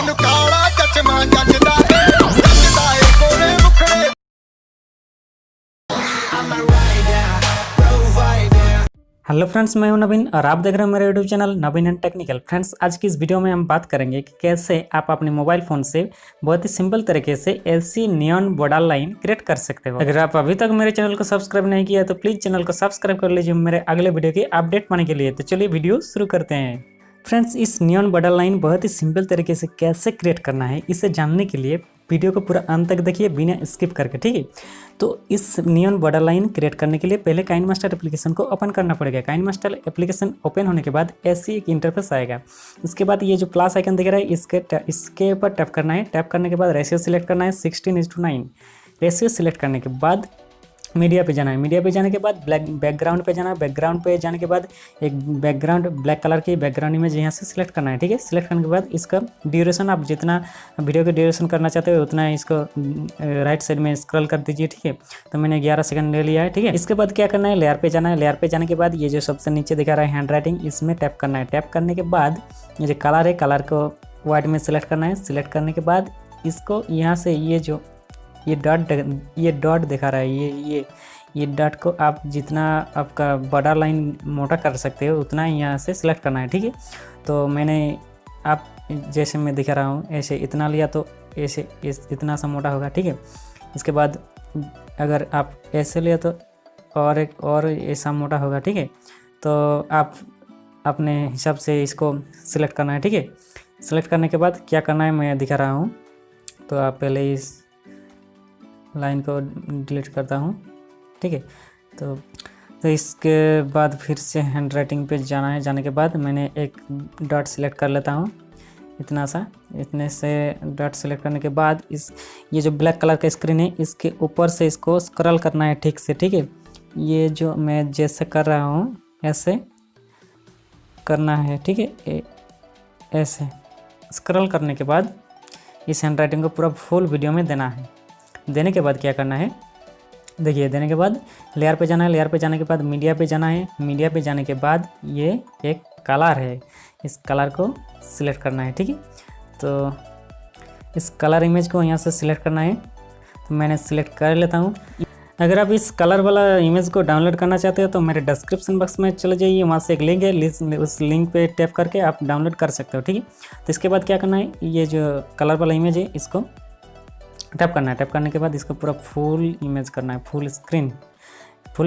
मैनू काला चचमा जचदा ए कोले मुखड़े। हेलो फ्रेंड्स, मैं हूं नवीन और आप देख रहे हैं मेरे यूट्यूब चैनल नवीन एन टेक्निकल। फ्रेंड्स, आज की इस वीडियो में हम बात करेंगे कि कैसे आप अपने मोबाइल फ़ोन से बहुत ही सिंपल तरीके से ऐसी नियॉन बॉर्डर लाइन क्रिएट कर सकते हो। अगर आप अभी तक मेरे चैनल को सब्सक्राइब नहीं किया तो प्लीज़ चैनल को सब्सक्राइब कर लीजिए मेरे अगले वीडियो की अपडेट पाने के लिए। तो चलिए वीडियो शुरू करते हैं। फ्रेंड्स, इस नियॉन बॉर्डर लाइन बहुत ही सिंपल तरीके से कैसे क्रिएट करना है, इसे जानने के लिए वीडियो को पूरा अंत तक देखिए बिना स्किप करके, ठीक है। तो इस नियॉन बॉर्डर लाइन क्रिएट करने के लिए पहले काइनमास्टर एप्लीकेशन को ओपन करना पड़ेगा। काइनमास्टर एप्लीकेशन ओपन होने के बाद ऐसी एक इंटरफेस आएगा। इसके बाद ये जो प्लस आइकन दिख रहा है इसके ऊपर टैप करना है। टैप करने के बाद रेशियो सिलेक्ट करना है 16:9। रेशियो सिलेक्ट करने के बाद मीडिया पे जाना है। मीडिया पे जाने के बाद बैकग्राउंड पे जाना है। बैकग्राउंड पे जाने के बाद एक बैकग्राउंड ब्लैक कलर की बैकग्राउंड इमेज यहाँ से सिलेक्ट करना है, ठीक है। सिलेक्ट करने के बाद इसका ड्यूरेशन आप जितना वीडियो का ड्यूरेशन करना चाहते हो उतना इसको राइट साइड में स्क्रॉल कर दीजिए, ठीक है। तो मैंने 11 सेकंड ले लिया है, ठीक है। इसके बाद क्या करना है, लेयर पे जाना है। लेयर पे जाने के बाद ये जो सबसे नीचे दिखा रहा है हैंड राइटिंग, इसमें टैप करना है। टैप करने के बाद ये जो कलर है, कलर को वाइट में सिलेक्ट करना है। सिलेक्ट करने के बाद इसको यहाँ से ये डॉट दिखा रहा है, ये डॉट को आप जितना आपका बॉर्डर लाइन मोटा कर सकते हो उतना यहाँ से सिलेक्ट करना है, ठीक है। तो मैंने आप जैसे मैं दिखा रहा हूँ ऐसे इतना लिया तो ऐसे इतना सा मोटा होगा, ठीक है। इसके बाद अगर आप ऐसे लिया तो और ऐसा मोटा होगा, ठीक है। तो आप अपने हिसाब से इसको सिलेक्ट करना है, ठीक है। सिलेक्ट करने के बाद क्या करना है मैं दिखा रहा हूँ। तो आप पहले इस लाइन को डिलीट करता हूँ, ठीक है। तो इसके बाद फिर से हैंड राइटिंग पे जाना है। जाने के बाद मैंने एक डॉट सिलेक्ट कर लेता हूँ, इतने से डॉट सिलेक्ट करने के बाद ये जो ब्लैक कलर का स्क्रीन है इसके ऊपर से इसको स्क्रॉल करना है ठीक से, ठीक है। ये जो मैं जैसे कर रहा हूँ ऐसे करना है, ठीक है। ऐसे स्क्रॉल करने के बाद इस हैंड राइटिंग को पूरा फुल वीडियो में देना है। देने के बाद क्या करना है, देखिए, देने के बाद लेयर पे जाना है। लेयर पे जाने के बाद मीडिया पे जाना है। मीडिया पे जाने के बाद ये एक कलर है, इस कलर को सिलेक्ट करना है, ठीक है। तो इस कलर इमेज को यहाँ से सिलेक्ट करना है। तो मैंने सिलेक्ट कर लेता हूँ। अगर आप इस कलर वाला इमेज को डाउनलोड करना चाहते हो तो मेरे डिस्क्रिप्शन बॉक्स में चले जाइए, वहाँ से एक लिंक है, उस लिंक पे टैप करके आप डाउनलोड कर सकते हो, ठीक है। तो इसके बाद क्या करना है, ये जो कलर वाला इमेज है इसको टैप करना है। टैप करने के बाद इसको पूरा फुल इमेज करना है, फुल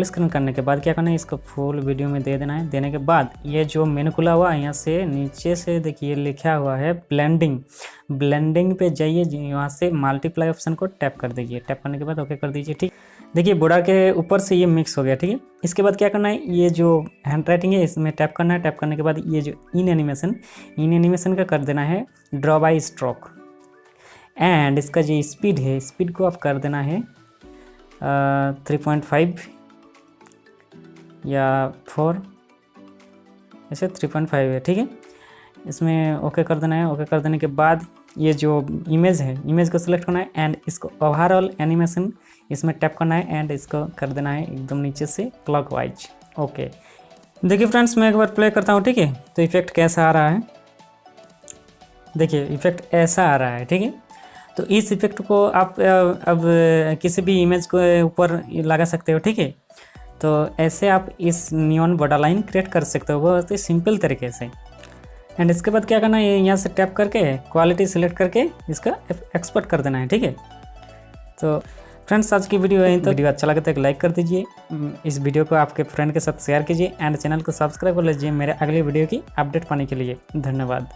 स्क्रीन करने के बाद क्या करना है, इसको फुल वीडियो में दे देना है। देने के बाद ये जो मेनू खुला हुआ है यहाँ से नीचे से देखिए लिखा हुआ है ब्लेंडिंग पे जाइए, यहाँ से मल्टीप्लाई ऑप्शन को टैप कर दीजिए। टैप करने के बाद ओके कर दीजिए, ठीक। देखिए बॉर्डर के ऊपर से ये मिक्स हो गया, ठीक है। इसके बाद क्या करना है, ये जो हैंड राइटिंग है इसमें टैप करना है। टैप करने के बाद ये जो इन एनिमेशन का कर देना है ड्रॉ बाई स्ट्रोक। एंड इसका जो स्पीड है, स्पीड को आप कर देना है 3.5 या 4, ऐसे 3.5 है, ठीक है। इसमें ओके कर देना है। ओके कर देने के बाद ये जो इमेज है, इमेज को सिलेक्ट करना है एंड इसको ओवरऑल एनिमेशन इसमें टैप करना है एंड इसको कर देना है एकदम नीचे से क्लॉकवाइज। ओके, देखिए फ्रेंड्स, मैं एक बार प्ले करता हूँ, ठीक है। तो इफेक्ट कैसा आ रहा है, देखिए इफेक्ट ऐसा आ रहा है, ठीक है। तो इस इफेक्ट को आप अब किसी भी इमेज के ऊपर लगा सकते हो, ठीक है। तो ऐसे आप इस नियॉन बॉर्डर लाइन क्रिएट कर सकते हो बहुत ही सिंपल तरीके से। एंड इसके बाद क्या करना है, यहाँ से टैप करके क्वालिटी सिलेक्ट करके इसका एक्सपोर्ट कर देना है, ठीक है। तो फ्रेंड्स, आज की वीडियो है, तो वीडियो अच्छा लगे तो एक लाइक कर दीजिए। इस वीडियो को आपके फ्रेंड के साथ शेयर कीजिए एंड चैनल को सब्सक्राइब कर लीजिए मेरे अगले वीडियो की अपडेट पाने के लिए। धन्यवाद।